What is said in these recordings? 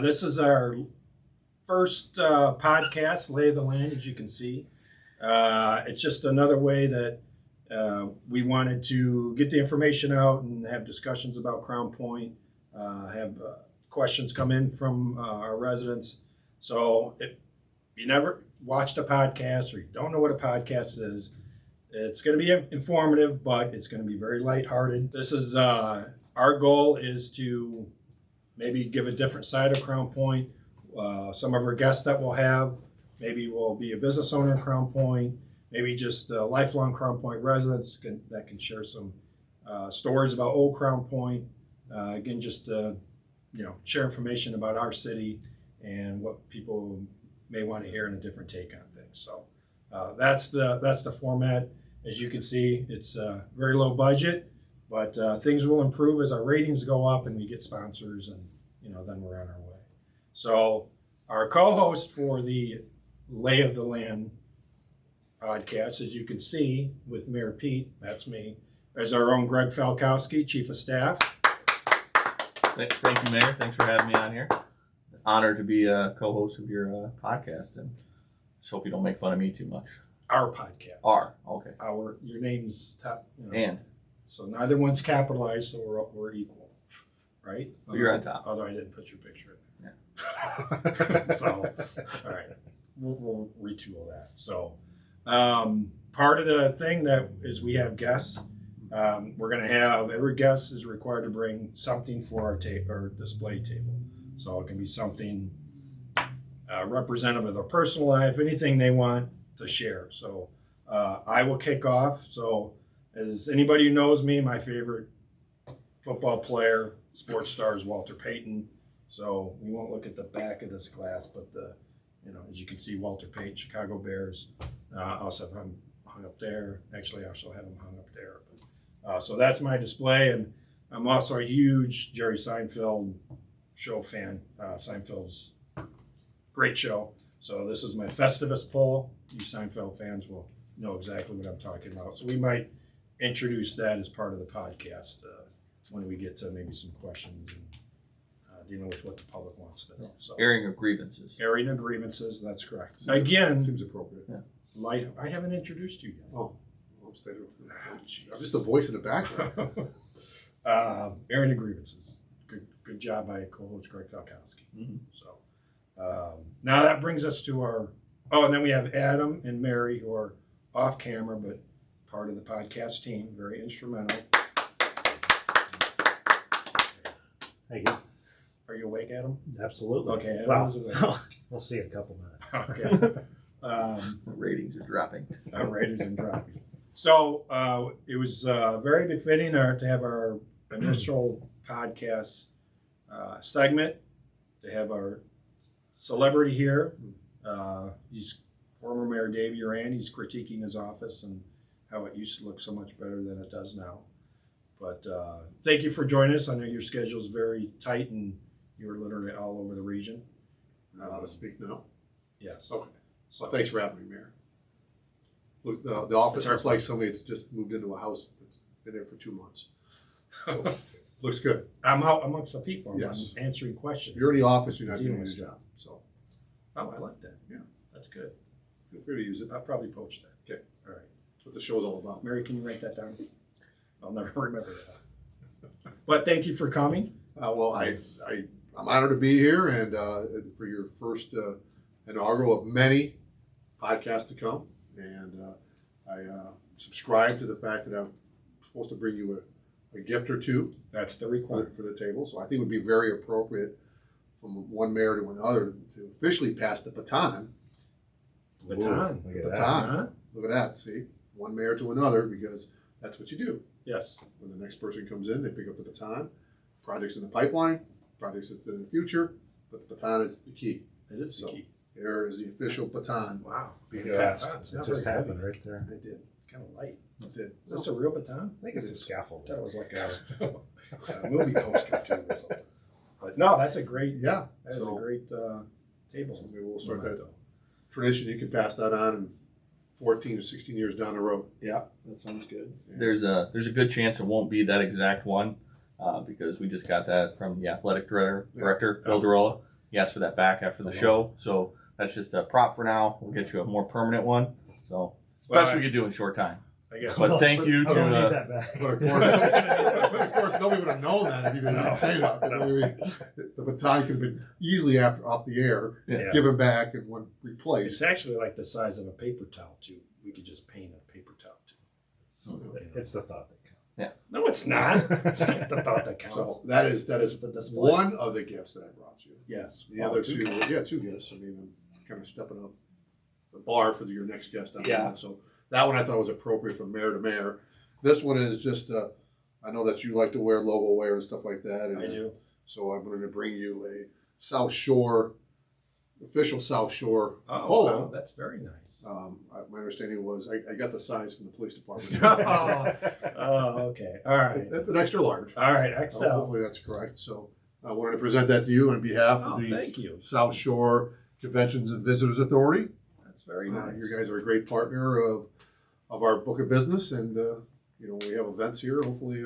This is our first podcast, Lay of the Land, as you can see. It's just another way that we wanted to get the information out and have discussions about Crown Point, have questions come in from our residents. So if you never watched a podcast or you don't know what a podcast is, it's going to be informative, but it's going to be very lighthearted. This is our goal is to maybe give a different side of Crown Point. Some of our guests that we'll have, maybe will be a business owner in Crown Point, maybe just lifelong Crown Point residents that can share some stories about old Crown Point. Again, just share information about our city and what people may want to hear in a different take on things. So that's the format. As you can see, it's very low budget, but things will improve as our ratings go up and we get sponsors, and then we're on our way. So our co-host for the Lay of the Land podcast, as you can see, with Mayor Pete, that's me, is our own Greg Falkowski, Chief of Staff. Thank you, Mayor. Thanks for having me on here. Honored to be a co-host of your podcast, and just hope you don't make fun of me too much. Our podcast. Okay. Your name's top. And. So neither one's capitalized, so we're equal, right? So you're on top. Although I didn't put your picture in there. Yeah. So, all right, we'll retool that. So, part of the thing that is we have guests. We're going to have every guest is required to bring something for our display table. So it can be something representative of their personal life, anything they want to share. So I will kick off. So as anybody who knows me, my favorite football player, sports star is Walter Payton. So we won't look at the back of this glass, but as you can see, Walter Payton, Chicago Bears. I also have him hung up there. Actually, I also have him hung up there. So that's my display, and I'm also a huge Jerry Seinfeld show fan. Seinfeld's great show. So this is my Festivus poll. You Seinfeld fans will know exactly what I'm talking about. So we might introduce that as part of the podcast when we get to maybe some questions and dealing with what the public wants to know. So airing of grievances. Airing of grievances, that's correct. Again, seems appropriate. Yeah. I haven't introduced you yet. Oh. I'm just a voice in the background. Airing of grievances. Good job by co-host Greg Falkowski. Mm-hmm. So now that brings us to and then we have Adam and Mary, who are off camera but part of the podcast team, very instrumental. Thank you. Are you awake, Adam? Absolutely. Okay, Adam is awake. We'll see in a couple minutes. Okay. The ratings are dropping. Our ratings are dropping. So it was very befitting to have our initial podcast segment, to have our celebrity here. He's former Mayor Dave Uran. He's critiquing his office and how it used to look so much better than it does now. But thank you for joining us. I know your schedule is very tight and you're literally all over the region. Not allowed to speak now? Yes. Okay. So thanks for having me, Mayor. Look, the office looks like somebody that's just moved into a house that's been there for 2 months. So, looks good. I'm out amongst the people. Yes. I'm answering questions. If you're in the office, you're not doing your job. So, I like that. Yeah. That's good. feel free to use it. I'll probably poach that. Okay. All right. That's what the show's all about. Mary, can you write that down? I'll never remember that. But thank you for coming. Well, I'm honored to be here and for your first inaugural of many podcasts to come. And I subscribe to the fact that I'm supposed to bring you a gift or two. That's the requirement for the table. So I think it would be very appropriate from one mayor to another to officially pass the baton. Baton. The baton. Look at that. See? One mayor to another, because that's what you do. Yes. When the next person comes in, they pick up the baton. Projects in the pipeline, projects in the future, but the baton is the key. It is the key. There is the official baton Wow. being passed. It just happened right there. It did. It's kind of light. It did. Is this a real baton? I think it's some scaffold. I thought it was like a movie poster too or something. But no, that's a great. Yeah. That is a great table. So maybe we'll start that tradition. You can pass that on in 14 to 16 years down the road. Yeah, that sounds good. There's a good chance it won't be that exact one because we just got that from the athletic director Bill DeRolla, he asked for that back after the show. So that's just a prop for now. We'll get you a more permanent one. So it's the best we could do in short time. I guess. But thank you I don't need to that back. But of course, nobody would have known that if you didn't say that. I mean, the baton could have been easily off the air, Yeah. given back, and one replaced. It's actually like the size of a paper towel too. We could just paint a paper towel too. It's the thought that counts. No, it's not. It's not the thought that counts. So that is the display. one of the gifts that I brought you. Yes. The other two, two gifts. I mean, I'm kind of stepping up the bar for your next guest. Yeah. So that one I thought was appropriate from mayor to mayor. This one is just, I know that you like to wear logo wear and stuff like that. And, I do. So I'm going to bring you a South Shore, official South Shore Oh, polo. wow, that's very nice. My understanding was I got the size from the police department. Oh, okay. All right. That's an extra large. All right, So Excel. hopefully that's correct. So I wanted to present that to you on behalf Oh, of the thank you. South Shore Conventions and Visitors Authority. That's very nice. You guys are a great partner of our book of business, and when we have events here, hopefully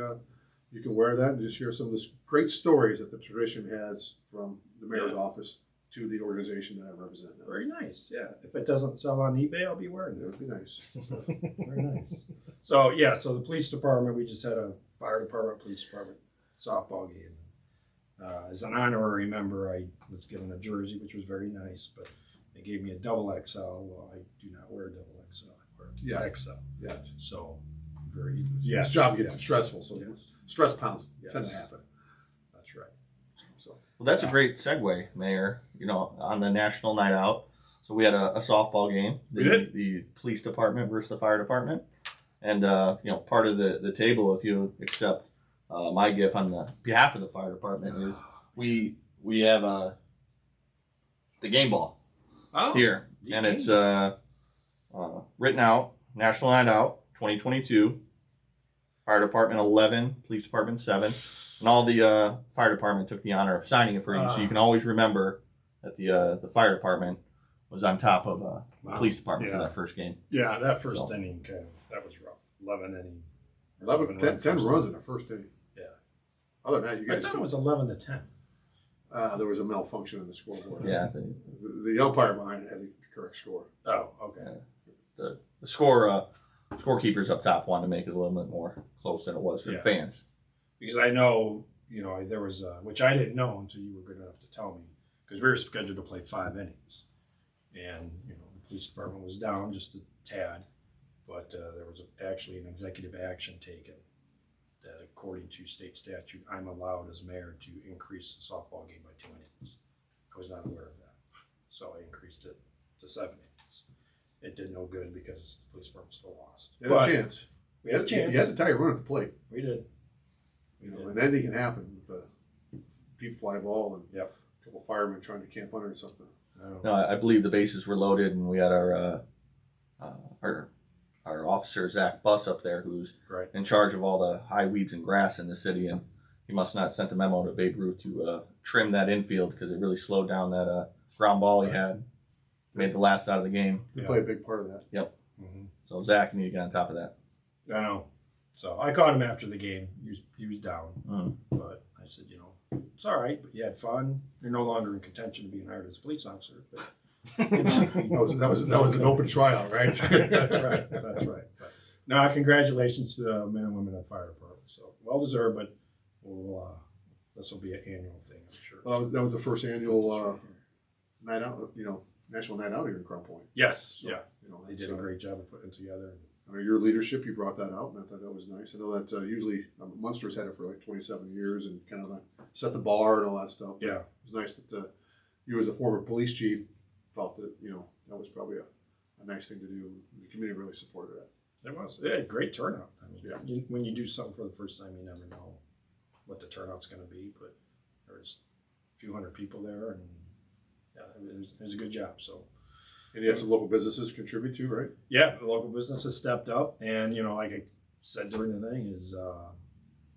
you can wear that and just share some of the great stories that the tradition has from the mayor's office to the organization that I represent now. Very nice. Yeah. If it doesn't sell on eBay, I'll be wearing That it. would be nice. Very nice. So so the police department, we just had a fire department, police department softball game. As an honorary member, I was given a jersey, which was very nice, but they gave me a double XL. Well, I do not wear double XL. I wear XL. Yeah. So very This job gets stressful, so Yes. stress pounds tend Yes. to happen. That's right. So Well, that's a great segue, Mayor. On the National Night Out. So we had a softball game. We did. The police department versus the fire department. And, part of the table, if you accept my gift on the behalf of the fire department, is we have the game ball here. the And game it's written out, National Night Out 2022. Fire department 11, police department 7. And all the fire department took the honor of signing it for you, so you can always remember that the fire department was on top of the police department for that first game. Yeah, that first So. inning that was rough. 11 inning. 10 runs in the first inning. Yeah. Other than that, you I guys. thought it was 11-10. There was a malfunction in the scoreboard. Yeah, The umpire behind it had the correct score. Oh, okay. the scorekeepers up top wanted to make it a little bit more close than it was for the fans. Because I know, there was, which I didn't know until you were good enough to tell me, because we were scheduled to play 5 innings. And, the police department was down just a tad, but there was actually an executive action taken that, according to state statute, I'm allowed as mayor to increase the softball game by 2 innings. I was not aware of that. So I increased it to 7 innings. It did no good because the police department still lost. You had a chance. We had a chance. You had to tie a run at the plate. We did. And anything can happen with a deep fly ball and Yep. a couple firemen trying to camp under something. No, I believe the bases were loaded, and we had our officer Zach Buss up there, who's Right. in charge of all the high weeds and grass in the city, and he must not have sent a memo to Babe Ruth to trim that infield because it really slowed down that ground ball he had. Made the last out of the game. They play a big part of that. Mm-hmm. So Zach need to get on top of that. I know. So I caught him after the game. He was down, but I said, it's all right. But you had fun. You're no longer in contention of being hired as a police officer. But That was an open tryout, right? That's right. That's right. But, no, congratulations to the men and women of the fire department. So well deserved. But this will be an annual thing, I'm sure. Well, that was the first annual night out. National night out here in Crown Point. Yes. So, yeah. They it's, did a great job of putting it together. Under your leadership, you brought that out, and I thought that was nice. I know that usually Munster's had it for like 27 years and kind of set the bar and all that stuff. Yeah. It was nice that you, as a former police chief, felt that that was probably a nice thing to do. The community really supported that. It was. Yeah, great turnout. I mean, Yeah. when you do something for the first time, you never know what the turnout's going to be. But there's a few hundred people there, and it was a good job. So. And you had some local businesses contribute too, right? Yeah, the local businesses stepped up, and like I said during the thing, is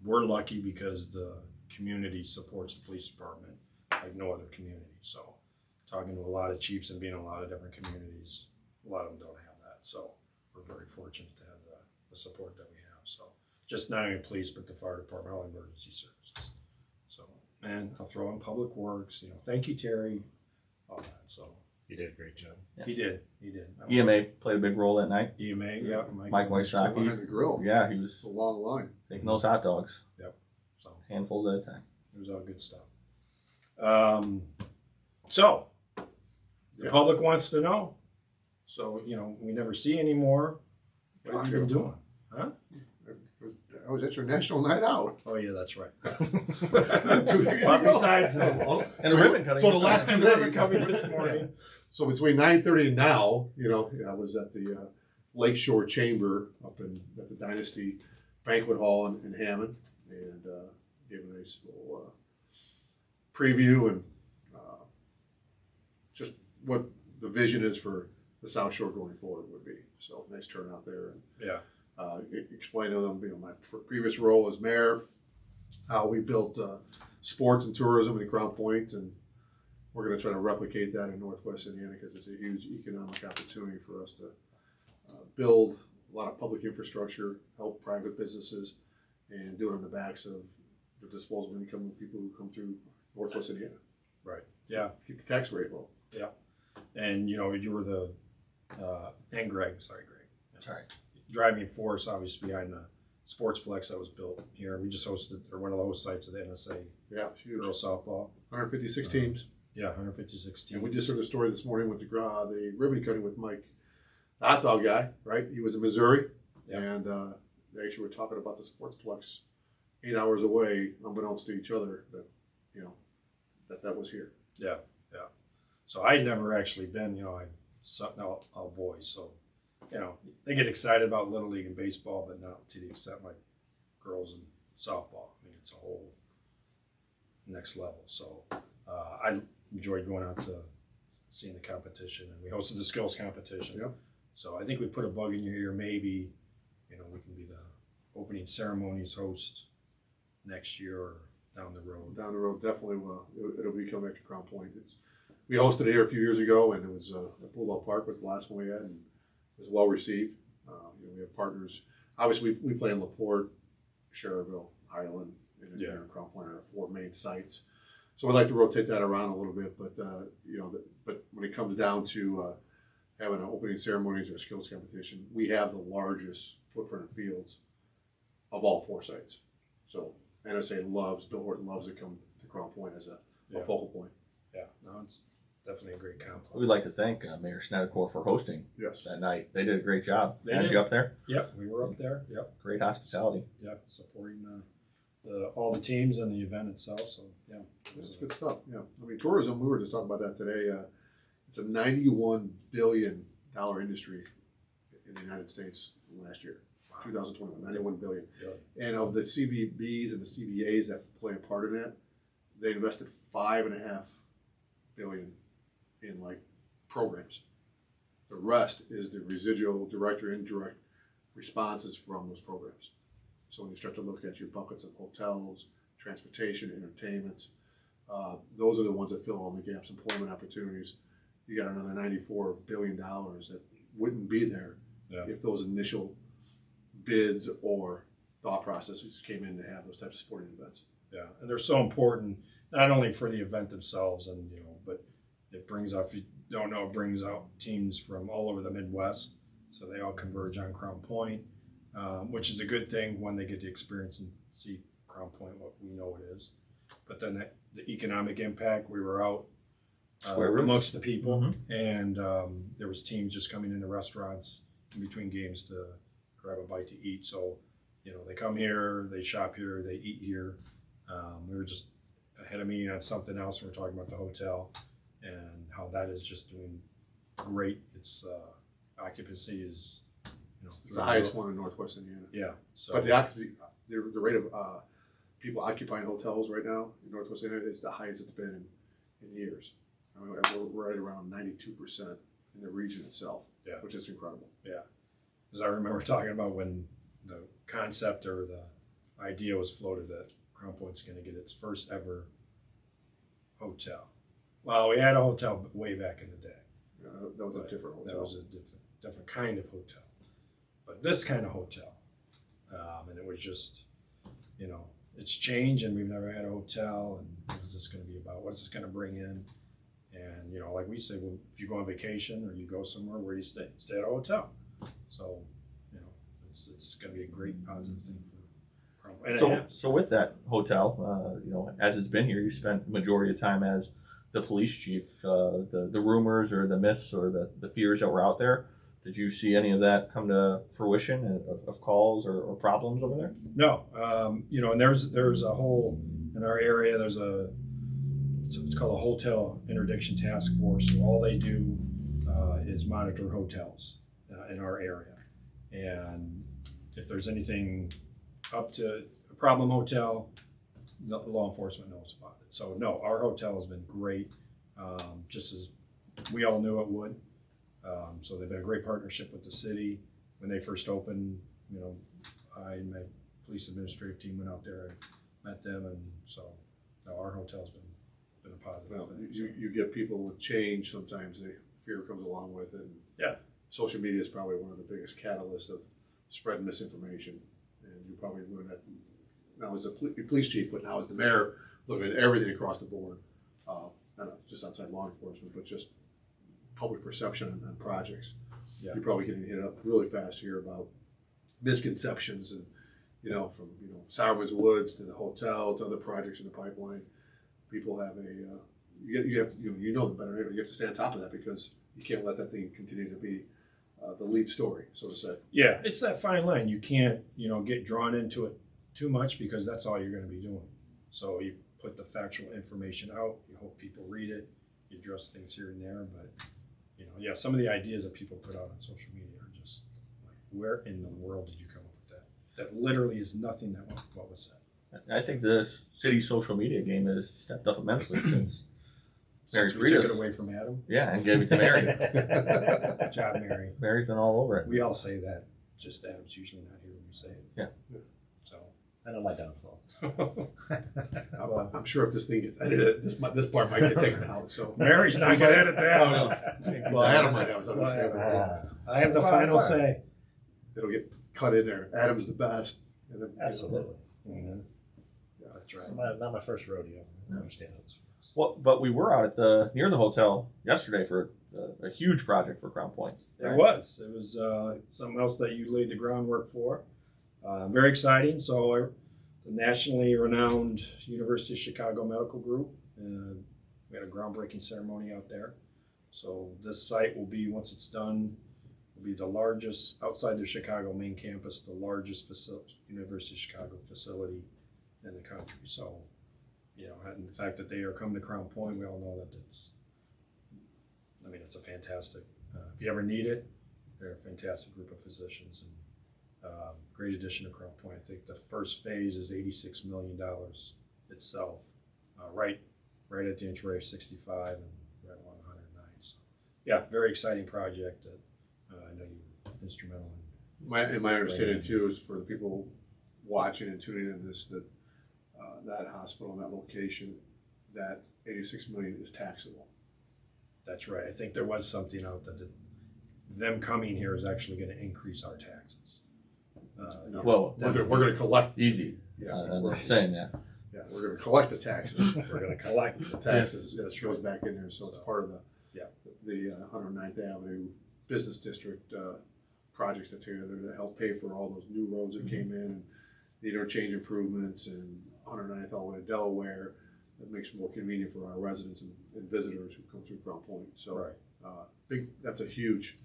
we're lucky because the community supports the police department like no other community. So, talking to a lot of chiefs and being in a lot of different communities, a lot of them don't have that. So, we're very fortunate to have the support that we have. So, just not only police, but the fire department, all emergency services. So, and I'll throw in Public Works. Thank you, Terry. All that. So You did a great job. Yeah. he did. EMA played a big role that night. EMA, yeah. Mike Wysocki. Behind the grill. Yeah, he It's was a long line. taking those hot dogs, So handfuls at a time. it was all good stuff. So the Yeah. public wants to know. So we never see anymore. What have you been doing? Huh? I was at your national night out. Oh yeah, that's right. 2 days But ago. besides that, And a ribbon cutting. So the last and 2 ribbon days. cutting this morning. So between 9:30 and now, I was at the Lakeshore Chamber up at the Dynasty Banquet Hall in Hammond, and gave a nice little preview and just what the vision is for the South Shore going forward would be. So nice turnout there, and Yeah. explain to them, my previous role as mayor, how we built sports and tourism in Crown Point, and we're going to try to replicate that in Northwest Indiana because it's a huge economic opportunity for us to build a lot of public infrastructure, help private businesses, and do it on the backs of the disposable income of people who come through Northwest Indiana. Right. Yeah. Keep the tax rate low. And you were the and Greg. Sorry, Greg. Sorry. Driving force, obviously, behind the sportsplex that was built here. We just hosted, or one of the host sites of the NSA Yeah, it's huge. girls softball. 156 teams. Yeah, 156 teams. And we just heard a story this morning with the ribbon cutting with Mike, the hot dog guy, right? He was in Missouri, Yeah. and they actually were talking about the sportsplex 8 hours away, unbeknownst to each other, that that was here. Yeah. So I'd never actually been. I'm all boys, so they get excited about Little League and baseball, but not to the extent like girls and softball. I mean, it's a whole next level. So I enjoyed going out to seeing the competition, and we hosted the skills competition. Yep. So I think we put a bug in your ear. Maybe we can be the opening ceremonies host next year or down the road. Down the road, definitely will. It'll be coming back to Crown Point. We hosted it here a few years ago, and it was the Pool Park was the last one we had, and it was well received. We have partners. Obviously, we play in LaPorte, Cherville, Highland, and here in Crown Point are our 4 main sites. So we'd like to rotate that around a little bit, but but when it comes down to having an opening ceremonies or a skills competition, we have the largest footprint of fields of all 4 sites. So NSA Bill Horton loves to come to Crown Point as a focal point. Yeah, no, it's definitely a great complex. We'd like to thank Mayor Snedeker for hosting Yes. that night. They did a great job. They Had did. you up there? Yep, we were up there. Yep, Great hospitality. supporting all the teams and the event itself. So yeah, It's good stuff. Yeah, I mean, tourism. We were just talking about that today. It's a $91 billion industry in the United States last year, 2021. $91 billion. Yeah. And of the CVBs and the CVAs that play a part in that, they invested $5.5 billion in programs. The rest is the residual direct or indirect responses from those programs. So when you start to look at your buckets of hotels, transportation, entertainment, those are the ones that fill all the gaps. Employment opportunities. You got another $94 billion that wouldn't be there if those initial bids or thought processes came in to have those types of sporting events. Yeah, and they're so important not only for the event themselves, and but it brings out, if you don't know, it brings out teams from all over the Midwest, so they all converge on Crown Point, which is a good thing when they get to experience and see Crown Point, what we know it is. But then the economic impact, we were out amongst the people, and there was teams just coming into restaurants in between games to grab a bite to eat. So, they come here, they shop here, they eat here. We were just had a meeting on something else. We were talking about the hotel and how that is just doing great. Its occupancy is, It's the highest one in Northwest Indiana. Yeah. So, But the occupancy, the rate of people occupying hotels right now in Northwest Indiana is the highest it's been in years. I mean, we're right around 92% in the region itself, which is incredible. Yeah. Because I remember talking about when the concept or the idea was floated that Crown Point's going to get its first ever hotel. Well, we had a hotel way back in the day. That was a different hotel. That was a different kind of hotel. But this kind of hotel, and it was just, it's changed, and we've never had a hotel. And what is this going to be about? What's this going to bring in? And you know, like we say, well, if you go on vacation or you go somewhere, where do you stay? Stay at a hotel. So, you know, it's going to be a great positive thing for Cromwell. And it has. So with that hotel, you know, as it's been here, you spent the majority of time as the police chief. The rumors or the myths or the fears that were out there, did you see any of that come to fruition of calls or problems over there? No, you know, and there's a whole in our area. There's it's called a hotel interdiction task force. So all they do is monitor hotels in our area, and if there's anything up to a problem hotel, the law enforcement knows about it. So no, our hotel has been great, just as we all knew it would. So they've been a great partnership with the city. When they first opened, you know, I and my police administrative team went out there and met them, and so no, our hotel's been a positive Well, thing. you get people with change, sometimes fear comes along with it. And Yeah. social media is probably one of the biggest catalysts of spreading misinformation. And you probably learned that now as a police chief, but now as the mayor, looking at everything across the board, not just outside law enforcement, but just public perception on projects. Yeah. You're probably getting hit up really fast here about misconceptions and, you know, from, you know, Sourwoods Woods to the hotel to other projects in the pipeline. People have you have to, you know them better. You have to stay on top of that because you can't let that thing continue to be the lead story, so to say. Yeah, it's that fine line. You can't, you know, get drawn into it too much because that's all you're going to be doing. So you put the factual information out. You hope people read it. You address things here and there, but you know, yeah, some of the ideas that people put out on social media are just like, where in the world did you come up with that? That literally is nothing that what was said. I think the city's social media game has stepped up immensely since Mary Since we took Frida's. it away from Adam. Yeah, and gave it to Mary. Good job, Mary. Mary's been all over it. We all say that. Just Adam's usually not here when we say it. Yeah. So. I know my downfall. I'm sure if this thing gets edited, this part might get taken out. So Mary's not going to edit that. Oh, no. Well, Adam might have something to say about it. I have the final say. It'll get cut in there. Adam's the best. And then, Absolutely. Mm-hmm. Yeah, that's right. It's not my first rodeo. I understand how this works. Well, but we were out at near the hotel yesterday for a huge project for Crown Point. It was. It was something else that you laid the groundwork for. Very exciting. So the nationally renowned University of Chicago Medical Group, we had a groundbreaking ceremony out there. So this site will be, once it's done, will be the largest, outside the Chicago main campus, the largest University of Chicago facility in the country. So, you know, and the fact that they are coming to Crown Point, we all know that it's a fantastic, if you ever need it, they're a fantastic group of physicians and great addition to Crown Point. I think the first phase is $86 million itself, right at the entry of 65 and right along 109. So, yeah, very exciting project that I know you're instrumental in. my understanding too is for the people watching and tuning in this that that hospital, that location, that $86 million is taxable. That's right. I think there was something out that them coming here is actually going to increase our taxes. No, Well, we're going to collect. Easy. Yeah, I'm we're, not saying that. yeah, we're going to collect the taxes. We're going to collect The taxes that goes back in there, so it's part of the 109th Avenue Business District projects that together that help pay for all those new roads that came in, and the interchange improvements, and 109th all the way to Delaware. That makes it more convenient for our residents and visitors who come through Crown Point. So, Right. I think that's a huge.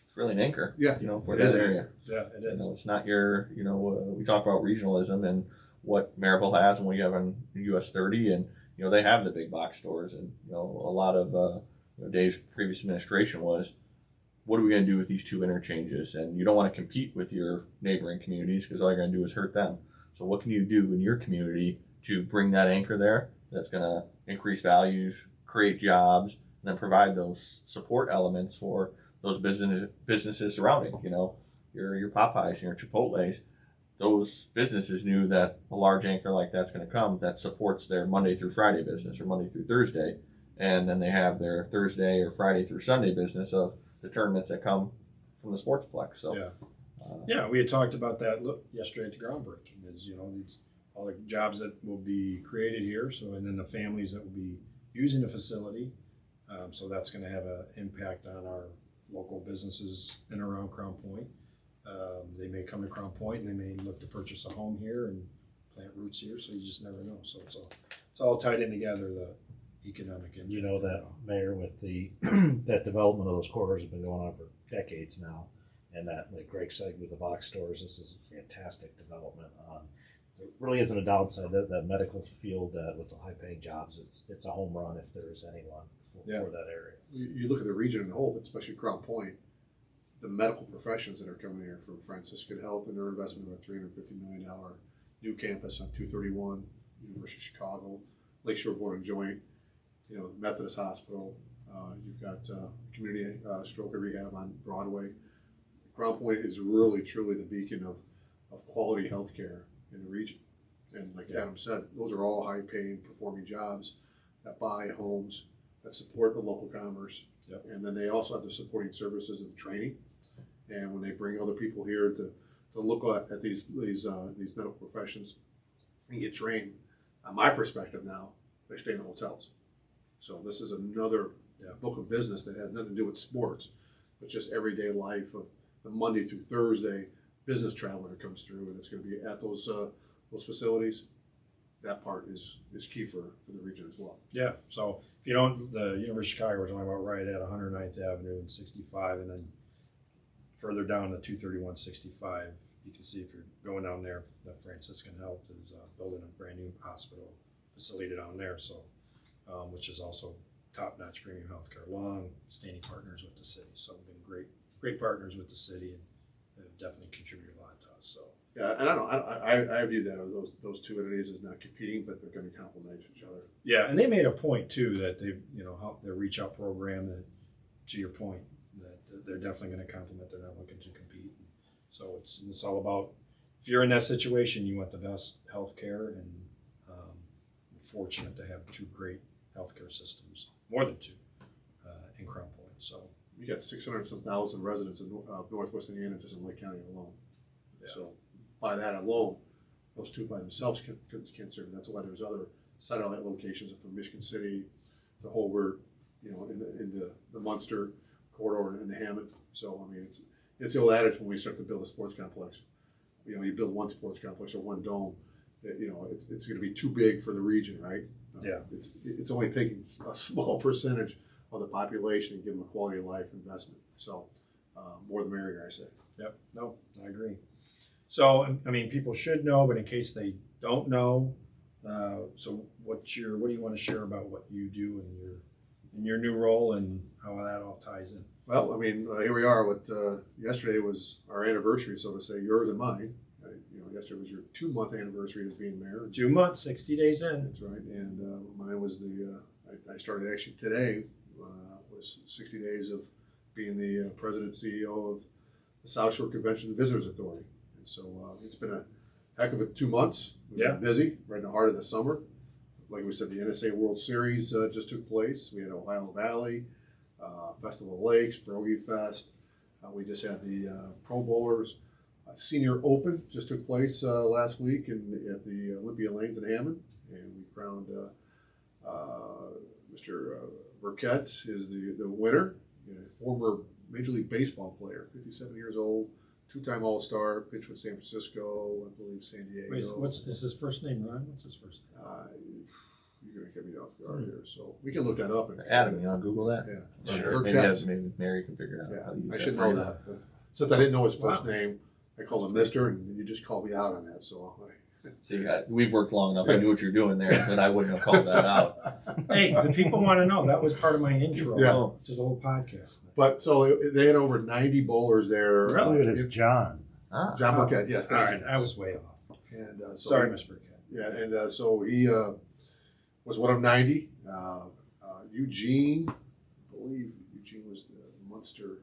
It's really an anchor. Yeah, You know, for it that is. area. Yeah, it You is. know, it's not your. You know, we talk about regionalism and what Maryville has and what you have in US 30, and you know they have the big box stores, and you know a lot of Dave's previous administration was, what are we going to do with these two interchanges? And you don't want to compete with your neighboring communities because all you're going to do is hurt them. So what can you do in your community to bring that anchor there that's going to increase values, create jobs, and then provide those support elements for those businesses surrounding, you know, your Popeyes, your Chipotle's. Those businesses knew that a large anchor like that's going to come that supports their Monday through Friday business or Monday through Thursday. And then they have their Thursday or Friday through Sunday business of the tournaments that come from the Sportsplex. So Yeah. Yeah, we had talked about that yesterday at the groundbreaking. Is all the jobs that will be created here. So and then the families that will be using the facility. So that's going to have an impact on our local businesses in and around Crown Point. They may come to Crown Point and they may look to purchase a home here and plant roots here. So you just never know. So it's all tied in together. The economic and You know that, Mayor, with the that development of those corridors has been going on for decades now, and that, like Greg said, with the box stores, this is a fantastic development. There really isn't a downside. That medical field with the high-paying jobs, it's a home run if there is anyone for that area. You look at the region in the whole, especially Crown Point, the medical professions that are coming here from Franciscan Health and their investment of a $350 million new campus on 231, University of Chicago, Lakeshore Board and Joint, Methodist Hospital. You've got community stroke rehab on Broadway. Crown Point is really, truly the beacon of quality health care in the region. And like Adam said, those are all high-paying, performing jobs that buy homes, that support the local commerce. Yep. And then they also have the supporting services and training. And when they bring other people here to look at these medical professions and get trained, on my perspective now, they stay in the hotels. So this is another book of business that has nothing to do with sports, but just everyday life of the Monday through Thursday business traveler that comes through, and it's going to be at those facilities. That part is key for the region as well. Yeah. So if you don't, the University of Chicago, we're talking about right at 109th Avenue and 65, and then further down to 231, 65. You can see if you're going down there, the Franciscan Health is building a brand new hospital facility down there. So, which is also top-notch premium healthcare, long-standing partners with the city. So we've been great partners with the city, and have definitely contributed a lot to us. So. Yeah, and I view that those two entities as not competing, but they're going to complement each other. Yeah, and they made a point too that they, help their reach out program. That, to your point, that they're definitely going to complement. They're not looking to compete. So it's all about, if you're in that situation, you want the best health care, and we're fortunate to have two great healthcare systems, more than two, in Crown Point. So You got 600-some thousand residents in Northwest Indiana just in Lake County alone. Yeah. So by that alone, those two by themselves can serve. That's why there's other satellite locations from Michigan City to Holbert, into the Munster corridor and the Hammond. So I mean, it's the old adage when we start to build a sports complex. You build one sports complex or one dome, it's going to be too big for the region, right? Yeah. It's only taking a small percentage of the population and give them a quality of life investment. So more the merrier, I say. Yep. No, I agree. So I mean, people should know, but in case they don't know, so what do you want to share about what you do in your new role and how that all ties in? Well, I mean, here we are. Yesterday was our anniversary, so to say, yours and mine. Yesterday was your 2-month anniversary as being mayor. 2 months, 60 days in. That's right. And mine was I started actually today, was 60 days of being the president CEO of the South Shore Convention and Visitors Authority. And so it's been a heck of a 2 months. We've been busy, right in the heart of the summer. Like we said, the NSA World Series just took place. We had Ohio Valley, Festival of Lakes, Brogy Fest. We just had the Pro Bowlers. Senior Open just took place last week at the Olympia Lanes in Hammond, and we crowned Mr. Burkett is the winner, former Major League Baseball player, 57 years old, 2-time All-Star, pitched with San Francisco, I believe San Diego. Wait, is his first name Ron? What's his first name? You're going to get me off guard here, so we can look that up. Adam, you want to Google that? Yeah. Sure. Maybe Mary can figure out how to use I that. should know that. But since I didn't know his first name, I called him Mister, and you just called me out on that. So See, we've worked long enough. I knew what you're doing there, that I wouldn't have called that out. Hey, the people want to know. That was part of my intro to the whole podcast thing. But so they had over 90 bowlers there. I believe it is John. John Burkett, yes. All right, I was way off. And Sorry, Mr. Burkett. Yeah, and so he was one of 90. Eugene, I believe Eugene was the Munster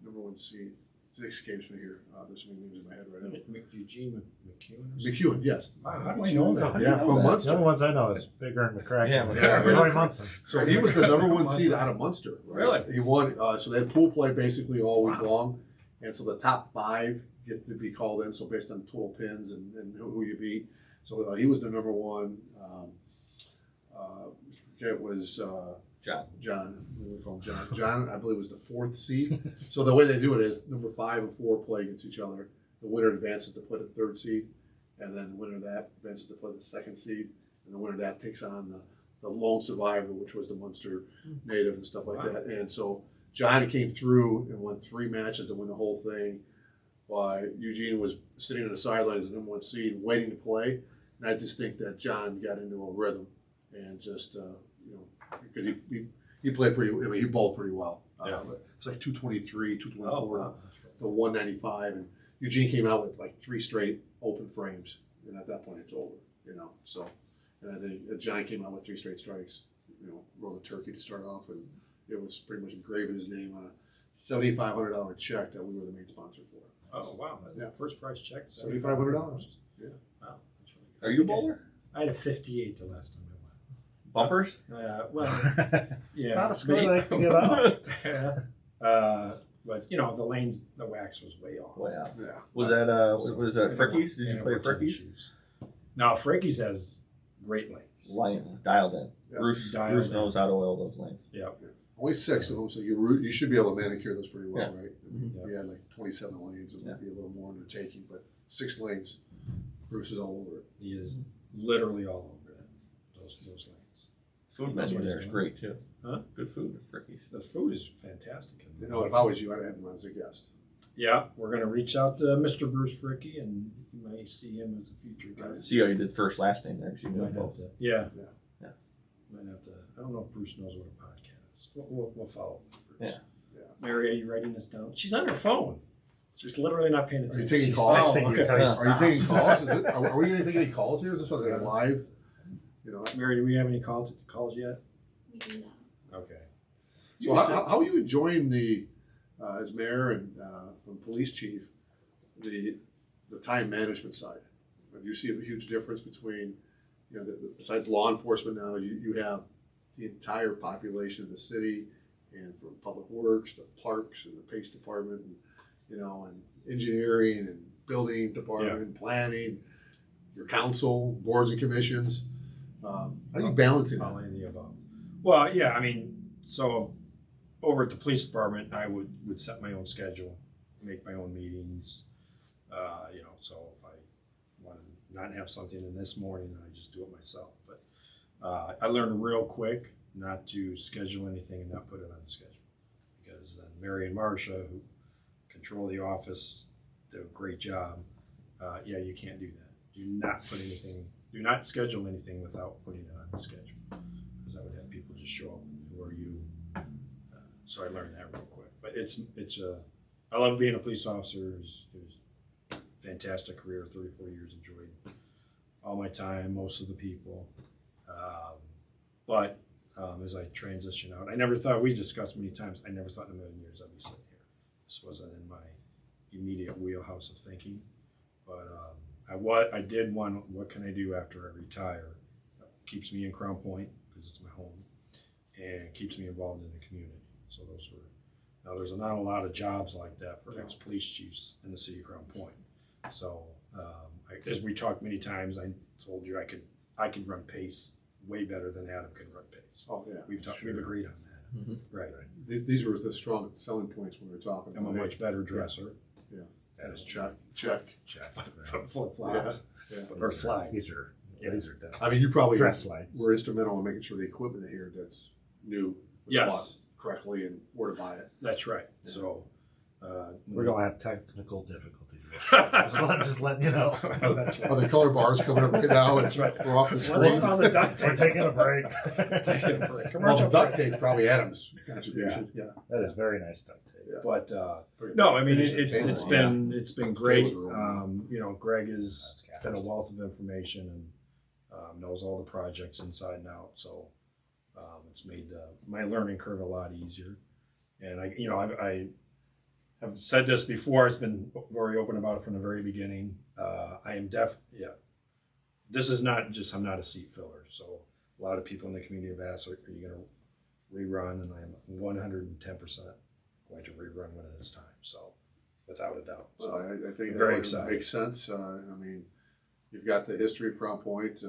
#1 seed. It escapes me here. There's so many names in my head right now. Eugene McEwen? McEwen, yes. Wow, how do I know that? Yeah, from The Munster. only ones I know is Bigger and McCracken. Yeah, Roy Munson. So he was the #1 seed out of Munster. Right? Really? He won. So they had pool play basically all week long, and so the top 5 get to be called in. So based on total pins and who you beat. So he was the number one. It was John. John. We call him John. John, I believe, was the 4th seed. So the way they do it is number 5 and 4 play against each other. The winner advances to play the 3rd seed, and then the winner of that advances to play the 2nd seed, and the winner of that takes on the lone survivor, which was the Munster native and stuff like that. And so John came through and won 3 matches to win the whole thing. While Eugene was sitting on the sideline as the number 1 seed, waiting to play. And I just think that John got into a rhythm, and just because he played pretty. I mean, he bowled pretty well. Yeah. It's like 223, 224, Oh, wow. to 195, and Eugene came out with like 3 straight open frames, and at that point it's over. So, and I think John came out with 3 straight strikes. Rolled a turkey to start off, and it was pretty much engraving his name on a $7,500 check that we were the main sponsor for. Oh, wow. Yeah. First prize check. $7,500. Yeah. Wow. That's really good. Are you a bowler? I had a 58 the last time I Bumpers? went. Well, It's yeah. not a score they can give out. Yeah. But the lanes, the wax was way off. Well, yeah. Yeah. Was that was that Frickies? Did you play Frickies? No, Frickies has great lanes. Lion dialed in. Yeah. Bruce Dialed in. knows how to oil those lanes. Yeah. Only 6 of them, so you should be able to manicure those pretty well, Yeah. right? Mhm. We had like 27 lanes, it Yeah. might be a little more undertaking, but 6 lanes, Bruce is all over it. He is literally all over that. Those lanes. Food That's menu what there he's is doing. great too. Huh? Good food at Frickies. The food is fantastic. If I was you, I'd have him as a guest. Yeah, we're gonna reach out to Mr. Bruce Fricky, and you may see him as a future guest. See how you did first last name there because you knew Might have both. to, yeah. Yeah. Yeah. Might have to. I don't know if Bruce knows what a podcast is. We'll follow up with Bruce. Yeah. Mary, are you writing this down? She's on her phone. She's literally not paying Are attention. you taking She's calls? texting you. Okay. Are you taking calls? Are we going to take any calls here? Is this something live? Mary, do we have any calls yet? We do not. Okay. So how are you enjoying the, as mayor and from police chief, the time management side? Do you see a huge difference between, besides law enforcement now, you have the entire population of the city, and from public works, the parks, and the police department, and engineering and building department, planning, your council, boards and commissions. How are you balancing All that? of the above. Well, yeah, I mean, so over at the police department, I would set my own schedule, make my own meetings. So if I want to not have something in this morning, I just do it myself. But I learned real quick not to schedule anything and not put it on the schedule, because then Mary and Marcia, who control the office, do a great job. You can't do that. Do not schedule anything without putting it on the schedule, because I would have people just show up. Who are you? So I learned that real quick. But I love being a police officer. It was a fantastic career. 34 years, enjoyed all my time, most of the people. But as I transition out, I never thought, we discussed many times, I never thought in a million years I'd be sitting here. This wasn't in my immediate wheelhouse of thinking. But I did want, what can I do after I retire? Keeps me in Crown Point, because it's my home, and keeps me involved in the community. So now there's not a lot of jobs like that for ex-police chiefs in the city of Crown Point. So as we talked many times, I told you I could run pace way better than Adam can run pace. Oh, yeah. We've agreed on that. Mhm. Right. These were the strong selling points when we were talking. I'm a about much better dresser. Yeah. That is Check. Flip flops Yeah. or slides. These are done. I mean, you probably Dress slides. were instrumental in making sure the equipment here that's new was Yes. bought correctly and where to buy it. That's right. Yeah. So We're gonna have technical difficulties. just letting you know. That's right. Are the color bars coming up right now? That's right. We're off the What's screen. on the duct tape? We're taking a break. Taking a break. Well, Commercial the duct break. tape's probably Adam's contribution. Yeah. That is very nice duct tape. Yeah. But no, I mean Finish the it's table. it's been great. tables are really Greg has That's been a wealth of information and knows all the projects inside and out. So it's made my learning curve a lot easier. And I have said this before. It's been very open about it from the very beginning. I am This is not just, I'm not a seat filler. So a lot of people in the community have asked, are you going to rerun? And I'm 110% going to rerun when it is time. So without a doubt. So, Well, I think very that excited. makes sense. I mean, you've got the history of Crown Point,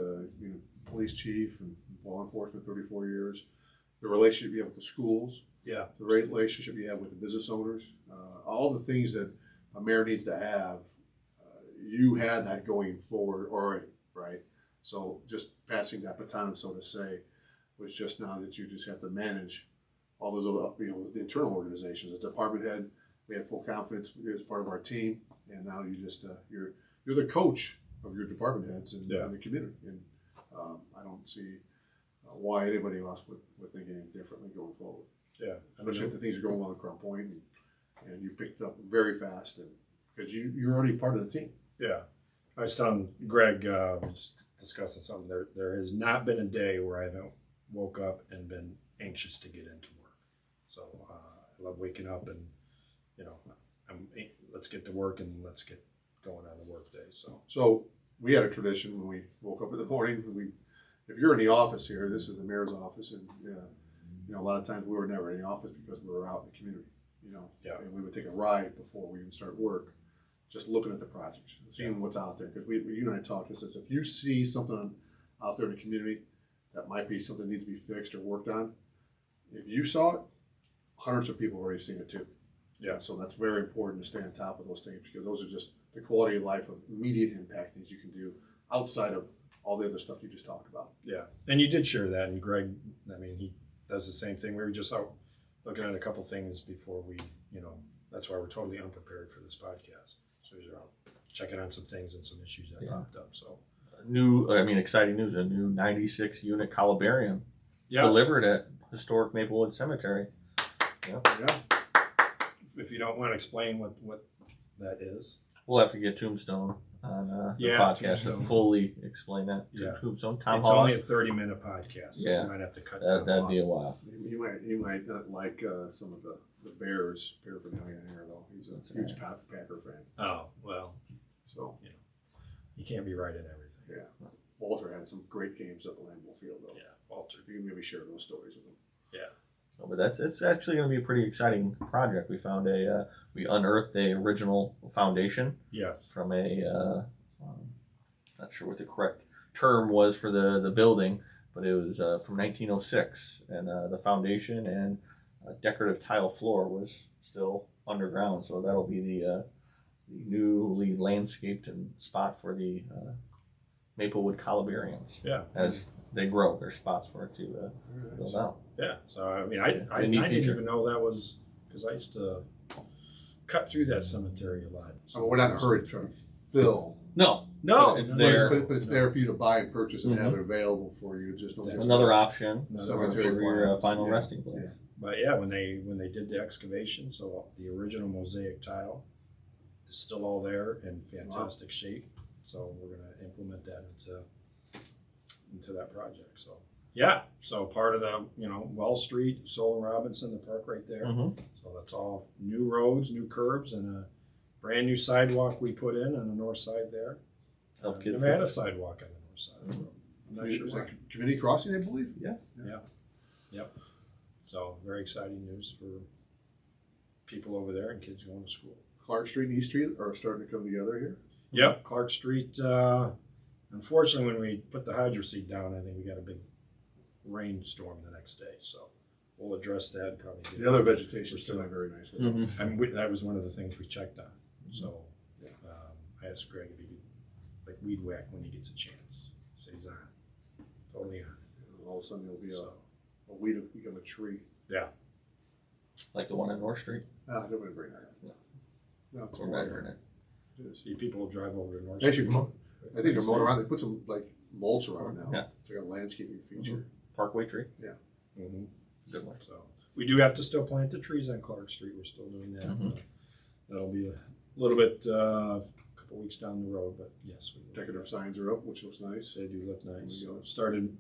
police chief and law enforcement, 34 years. The relationship you have with the schools, yeah, the relationship you have with the business owners, all the things that a mayor needs to have. You had that going forward already, right? So just passing that baton, so to say, was just now that you just have to manage all those other, the internal organizations. As department head, we had full confidence as part of our team, and now you just you're the coach of your department heads and the community. And I don't see why anybody else would think any differently going forward. yeah. Especially if the things are going well in Crown Point, and you picked up very fast, and because you're already part of the team. Yeah, I was telling Greg, we just discussing something. There has not been a day where I haven't woke up and been anxious to get into work. So I love waking up and let's get to work and let's get going on the work day. So we had a tradition when we woke up in the morning. If you're in the office here, this is the mayor's office, and a lot of times we were never in the office because we were out in the community. And we would take a ride before we even start work, just looking at the projects, seeing what's out there. Because you and I talked. This is if you see something out there in the community that might be something that needs to be fixed or worked on, if you saw it, hundreds of people have already seen it too. Yeah. So that's very important to stay on top of those things, because those are just the quality of life of immediate impact things you can do outside of all the other stuff you just talked about. Yeah, and you did share that, and Greg, I mean, he does the same thing. We were just out looking at a couple things before we, that's why we're totally unprepared for this podcast. So he's out checking on some things and some issues that popped up. So Exciting news, a new 96 unit columbarium yes. delivered at historic Maplewood Cemetery. Yeah. If you don't want to explain what that is. We'll have to get Tombstone on the podcast Tombstone. to fully explain that. Yeah. Tombstone, Tom It's Haas. only a 30-minute podcast, so Yeah. we might have to cut That'd Tom be a off. while. You might not like some of the Bears paraphernalia here, though. He's a huge Packer fan. Oh, well, So, you can't be right in everything. yeah. Walter had some great games up at Lambeau Field, though. Yeah, Walter. You can maybe share those stories with him. Yeah. No, but it's actually going to be a pretty exciting project. We found we unearthed a original foundation Yes. from not sure what the correct term was for the building, but it was from 1906, and the foundation and decorative tile floor was still underground. So that'll be the newly landscaped and spot for the Maplewood columbariums. Yeah. As they grow, there's spots for it to build out. Yeah. So, I mean, I A neat didn't feature. even know that was, because I used to cut through that cemetery a lot. I mean, we're not in a hurry to try to fill. No, No. It's But there. But it's there for you to buy and purchase and have Mhm. it available for you. Just don't another option Cemetery for your plans. final Yeah. resting place. But yeah, when they did the excavation, so the original mosaic tile is still all there in fantastic shape. So we're gonna implement that into that project. So yeah, so part of the Well Street, Sol and Robinson, the park right there. Mhm. So that's all new roads, new curbs, and a brand new sidewalk we put in on the north side there. Help kids Never had a with- sidewalk on the north side of the road. I'm not sure Is why. that community crossing, I believe? Yes. Yep. So very exciting news for people over there and kids going to school. Clark Street and East Street are starting to come together here. Yep, Clark Street. Unfortunately, when we put the hydro seed down, I think we got a big rainstorm the next day. So we'll address that and probably. Get The other vegetation is still- doing very nicely. Mhm. I mean, that was one of the things we checked on. So I asked Greg if he could like weed whack when he gets a chance. So he's on it. Totally on it. All of a sudden, there'll be So, a weed will become a tree. Like the one in North Street. I don't want to bring that up. No. No, it's We're measuring it. It is. see, people will drive over to North Actually, Street. I think they're mowing around. They put some like mulch around it now. Yeah. It's like a landscaping feature. Parkway tree. Mhm. Good one. So we do have to still plant the trees on Clark Street. We're still doing that. Mhm. That'll be a little bit, a couple weeks down the road, but yes, we will. Decorative signs are up, which looks nice. They do look nice. There we go. Started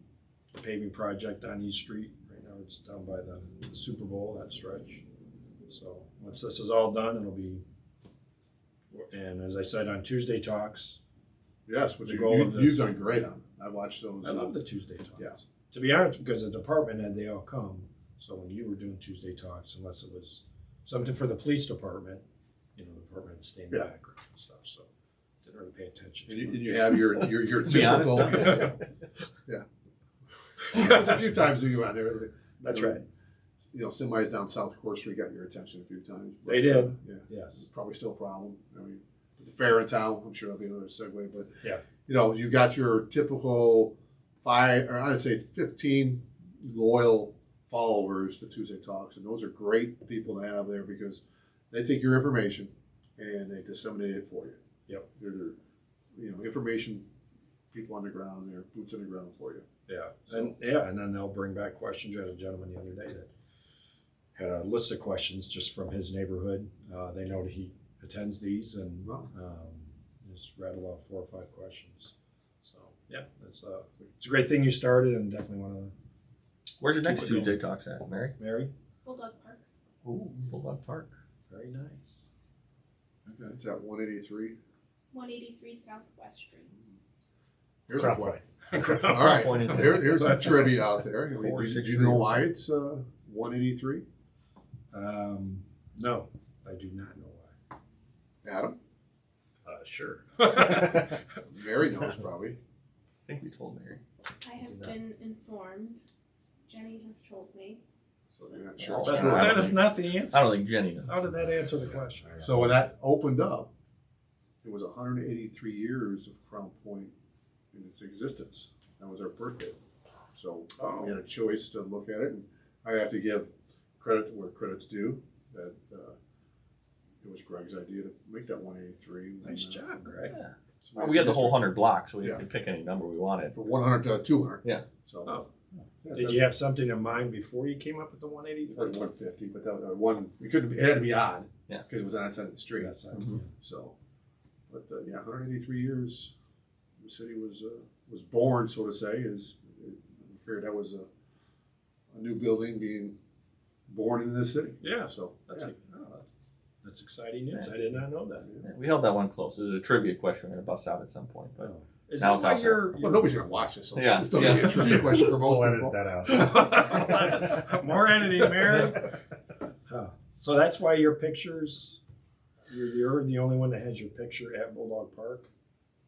the paving project on East Street. Right now it's down by the Super Bowl, that stretch. So once this is all done, it'll be, and as I said on Tuesday Talks, Yes, which The goal of this- you've done great on. I watched those. I love the Tuesday Talks. Yeah. To be honest, because the department head, they all come. So when you were doing Tuesday Talks, unless it was something for the police department, the department stay in the Yeah. background and stuff. So didn't really pay attention. And to you it. have your be honest. typical. Yeah. There's a few times you went there. That's right. Semis down South Court Street got your attention a few times. They did. Yeah. Yes. Probably still a problem. I mean, the fair in town, I'm sure that'll be another segue, but Yeah. You got your typical 5, or I'd say 15 loyal followers to Tuesday Talks, and those are great people to have there because they take your information and they disseminate it for you. Yep. They're information people on the ground, they're boots on the ground for you. Yeah. And then they'll bring back questions. We had a gentleman the other day that had a list of questions just from his neighborhood. They know that he attends these and Wow. just rattle off 4 or 5 questions. So yeah, it's a great thing you started, and definitely want to. Where's your next Keep it going. Tuesday Talks at, Mary? Mary, Bulldog Park. Ooh, Bulldog Park. very nice. Okay. It's at 183. 183 Southwest Street. Here's a Crown question. Point. All right, Pointed to- here's some trivia out there. I mean, Four, do six, you three, know or why something. it's 183? No, I do not know why. Adam? Sure. Mary knows probably. I think we told Mary. I have been informed. Jenny has told me. So you're not sure. Oh, it's that's true. right. That is not the answer. I don't think Jenny knows. How did that answer the question? So when that opened up, it was 183 years of Crown Point in its existence. That was our birthday. So we had a choice to look at it, and I have to give credit where credit's due. That it was Greg's idea to make that 183. Nice job, Greg. Yeah. So Well, we had the whole 100 blocks, so we Yeah. could pick any number we wanted. for 100 to 200. Yeah. So Oh. yeah, Did you have something in mind before you came up with the 183? like 150? But that one we couldn't. It had to be odd. Yeah. Because it was on that side of the street. That's not- Mhm. So, but 183 years, the city was born, so to say. I figured that was a new building being born into the city. Yeah. So That's yeah. that's exciting news. Yeah. I did not know that. Yeah, we held that one close. It was a trivia question we're going to bust out at some point. But Oh. Is Now that it's why out there. Well, nobody's gonna watch this, so Yeah, it's still gonna be yeah. a trivia question for most We'll people. edit that out. More editing, Mary. Huh. So that's why your pictures, you're the only one that has your picture at Bulldog Park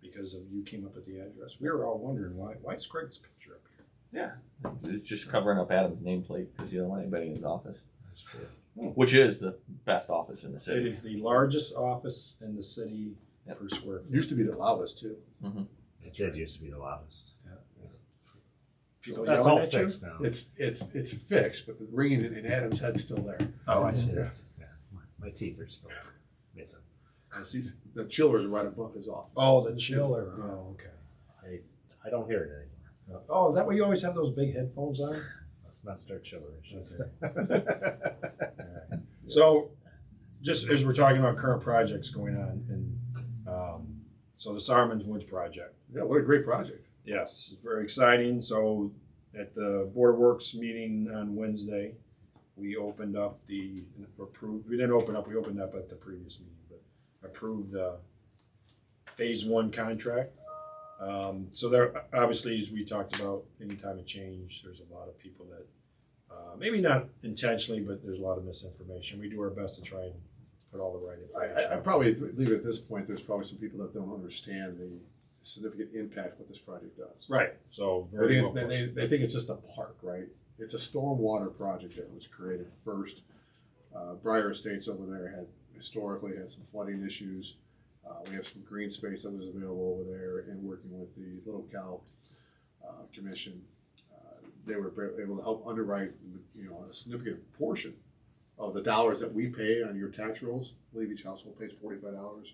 because of you came up with the address. We were all wondering why is Craig's picture up here? yeah, it's just covering up Adam's nameplate because you don't want anybody in his office, That's true. which is the best office in the city. It is the largest office in the city Yep. per square foot. Used to be the loudest too. It did used to be the loudest. People That's yelling all at you? fixed now. It's fixed, but the ringing in Adam's head's still there. Oh, I see. Yes. Yeah. My teeth are still missing. I see the chiller's right above his office. Oh, the chiller. Oh, okay. I don't hear it anymore. Oh, is that why you always have those big headphones on? Let's not start chiller issues. So, just as we're talking about current projects going on, and so the Sarman's Woods project. Yeah, what a great project. Yes, very exciting. So, at the Board of Works meeting on Wednesday, we opened up we didn't open up, we opened up at the previous meeting, but approved the phase 1 contract. So there, obviously, as we talked about, anytime a change, there's a lot of people that, maybe not intentionally, but there's a lot of misinformation. We do our best to try and put all the right information. I probably leave it at this point. There's probably some people that don't understand the significant impact what this project does. Right. So I very think well put. they think it's just a park, right? It's a stormwater project that was created first. Briar Estates over there had historically had some flooding issues. We have some green space that was available over there, and working with the Little Cow Commission, they were able to help underwrite, a significant portion of the dollars that we pay on your tax rolls. I believe each household pays $45.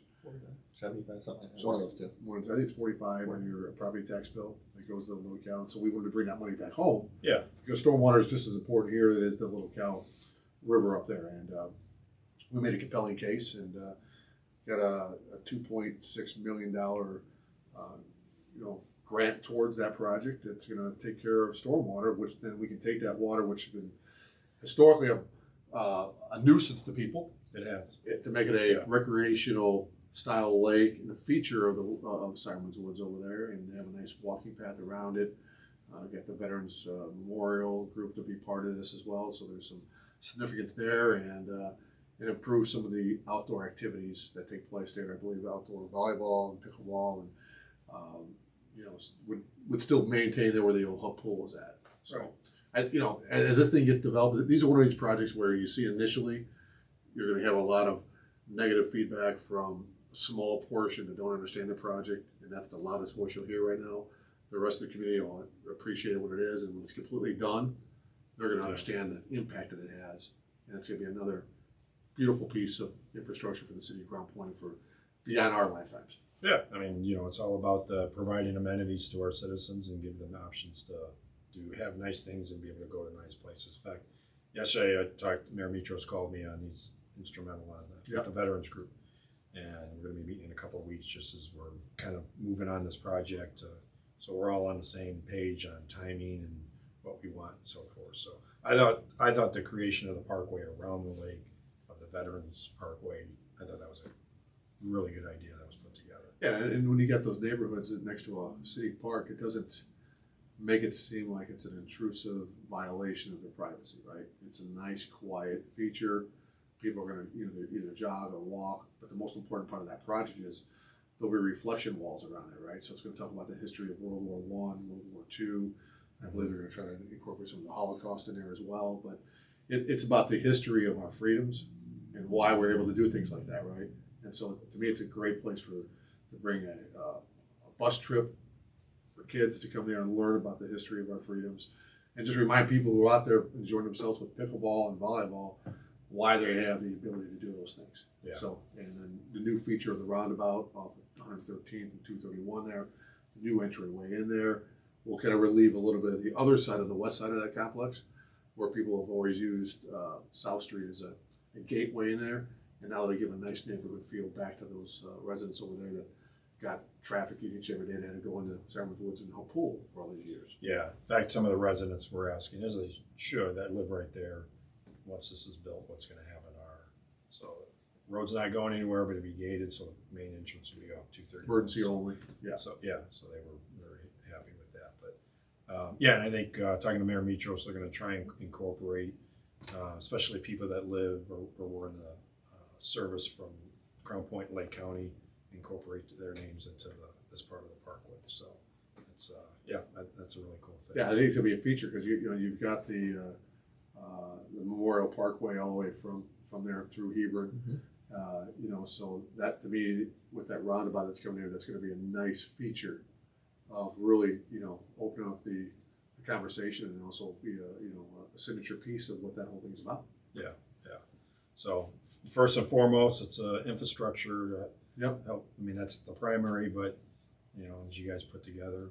75, something like that. So One of those two. I think it's 45 on your property tax bill that goes to the Little Cow. And so we wanted to bring that money back home. Yeah. Because stormwater is just as important here as it is the Little Cow River up there. And we made a compelling case and got a $2.6 million grant towards that project that's going to take care of stormwater, which then we can take that water, which has been historically a nuisance to people, It has. to make it a Yeah. recreational style lake, and the feature of the of Simon's Woods over there, and have a nice walking path around it. Got the Veterans Memorial group to be part of this as well, so there's some significance there, and and improve some of the outdoor activities that take place there. I believe outdoor volleyball and pickleball, and you know, would still maintain there where the old hub pool was at. So, you know, as this thing gets developed, these are one of these projects where you see initially you're going to have a lot of negative feedback from a small portion that don't understand the project, and that's the loudest voice you'll hear right now. The rest of the community will appreciate what it is, and when it's completely done, they're going to understand the impact that it has, and it's going to be another beautiful piece of infrastructure for the city of Crown Point for beyond our lifetimes. Yeah, I mean, you know, it's all about providing amenities to our citizens and give them options to have nice things and be able to go to nice places. In fact, yesterday I talked, Mayor Mitros called me on, he's instrumental on the veterans group. And we're going to be meeting in a couple of weeks just as we're kind of moving on this project. So we're all on the same page on timing and what we want and so forth. So I thought the creation of the parkway around the lake, of the Veterans Parkway, I thought that was a really good idea that was put together. Yeah, and when you got those neighborhoods next to a city park, it doesn't make it seem like it's an intrusive violation of their privacy, right? It's a nice, quiet feature. People are going to either jog or walk, but the most important part of that project is there'll be reflection walls around it, right? So it's going to talk about the history of World War I, World War II. I believe they're going to try to incorporate some of the Holocaust in there as well, but it's about the history of our freedoms and why we're able to do things like that, right? And so to me, it's a great place to bring a bus trip for kids to come there and learn about the history of our freedoms, and just remind people who are out there enjoying themselves with pickleball and volleyball why they have the ability to do those things. Yeah. So, and then the new feature of the roundabout off of 113th and 231 there, the new entryway in there, will kind of relieve a little bit of the other side of the west side of that complex, where people have always used South Street as a gateway in there, and now they give a nice neighborhood feel back to those residents over there that got traffic each every day. They had to go into Summer's Woods and Hope Pool for all these years. Yeah, in fact, some of the residents were asking, as they should, that live right there, once this is built, what's going to happen to our, so road's not going anywhere, but it'd be gated, so the main entrance would be off 230. Emergency only. Yeah. So so they were very happy with that. But yeah, and I think talking to Mayor Mitros, they're going to try and incorporate, especially people that live or were in the service from Crown Point, Lake County, incorporate their names into this part of the parkway. So it's that's a really cool thing. Yeah, I think it's gonna be a feature because you've got the Memorial Parkway all the way from there through Hebron. So that to me, with that roundabout that's coming here, that's going to be a nice feature of really open up the conversation and also be a signature piece of what that whole thing is about. Yeah. So first and foremost, it's infrastructure that help. I mean, that's the primary, but as you guys put together,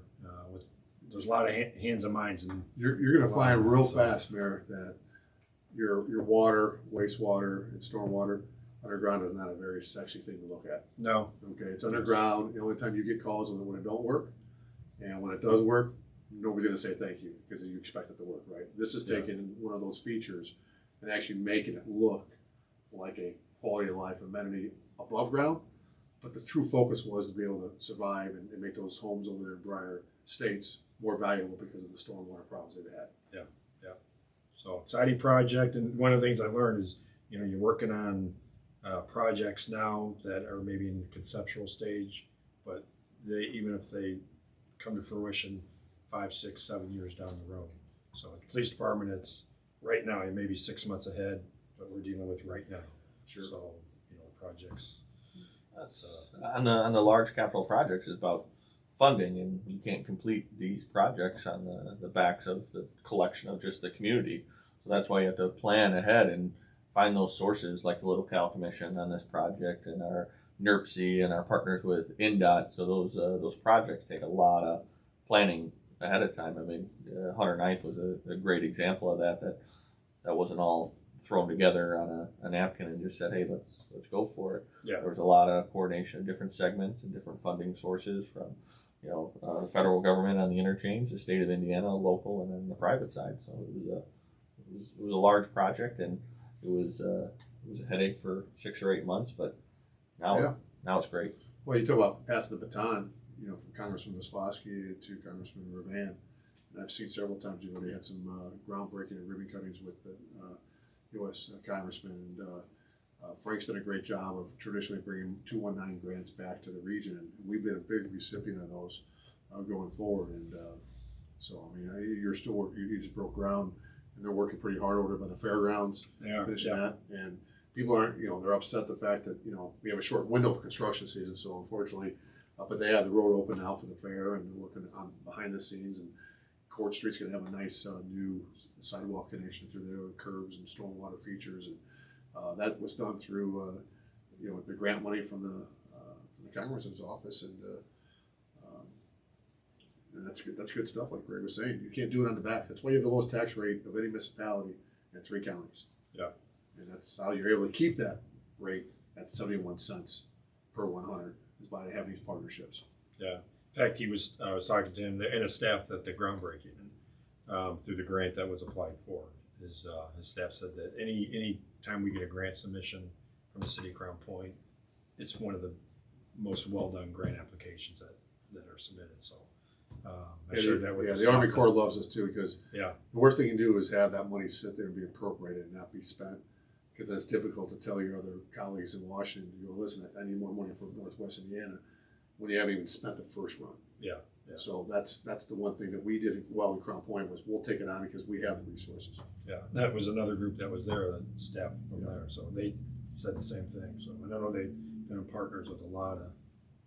there's a lot of hands and minds, and you're going to find real fast, Mayor, that your water, wastewater, and stormwater underground is not a very sexy thing to look at. No. Okay, it's underground. The only time you get calls is when it don't work, and when it does work, nobody's going to say thank you because you expect it to work, right? This is taking one of those features and actually making it look like a quality of life amenity above ground. But the true focus was to be able to survive and make those homes over there in Briar Estates more valuable because of the stormwater problems they've had. Yeah. So exciting project, and one of the things I learned is you're working on projects now that are maybe in the conceptual stage, but even if they come to fruition 5, 6, 7 years down the road. So the police department, it's right now, it may be 6 months ahead, but we're dealing with right now. Sure. So projects. That's on the large capital projects is about funding, and you can't complete these projects on the backs of the collection of just the community. So that's why you have to plan ahead and find those sources like the Little Cal Commission on this project and our NERC and our partners with INDOT. So those projects take a lot of planning ahead of time. I mean, 109th was a great example of that wasn't all thrown together on a napkin and just said, hey, let's go for it. Yeah. There was a lot of coordination of different segments and different funding sources from the federal government on the interchange, the state of Indiana, local, and then the private side. So it was a large project, and it was a headache for 6 or 8 months, but now it's great. Well, you talk about passing the baton, from Congressman Falkowski to Congressman Ravan. And I've seen several times they had some groundbreaking and ribbon cuttings with the U.S. congressman. And Frank's done a great job of traditionally bringing 219 grants back to the region, and we've been a big recipient of those going forward. And so, I mean, you just broke ground, and they're working pretty hard over there by the fairgrounds, finishing that. And people aren't, they're upset the fact that, we have a short window of construction season, so unfortunately, but they have the road open now for the fair, and they're working on behind the scenes. And Court Street's going to have a nice new sidewalk connection through there with curbs and stormwater features, and that was done through the grant money from the Congressman's office, and that's good. That's good stuff. Like Greg was saying, you can't do it on the back. That's why you have the lowest tax rate of any municipality in 3 counties. Yeah, and that's how you're able to keep that rate at 71 cents per 100 is by having these partnerships. yeah. In fact, I was talking to him and his staff at the groundbreaking, and through the grant that was applied for. His staff said that any time we get a grant submission from the city of Crown Point, it's one of the most well done grant applications that are submitted. So I shared that with the Army Corps loves us too, because the worst thing you can do is have that money sit there and be appropriated and not be spent, because then it's difficult to tell your other colleagues in Washington, listen, I need more money for Northwest Indiana, when you haven't even spent the first run. Yeah. So that's the one thing that we did well in Crown Point was we'll take it on because we have the resources. Yeah, that was another group that was there, the staff from there. So they said the same thing. So I know they've been partners with a lot of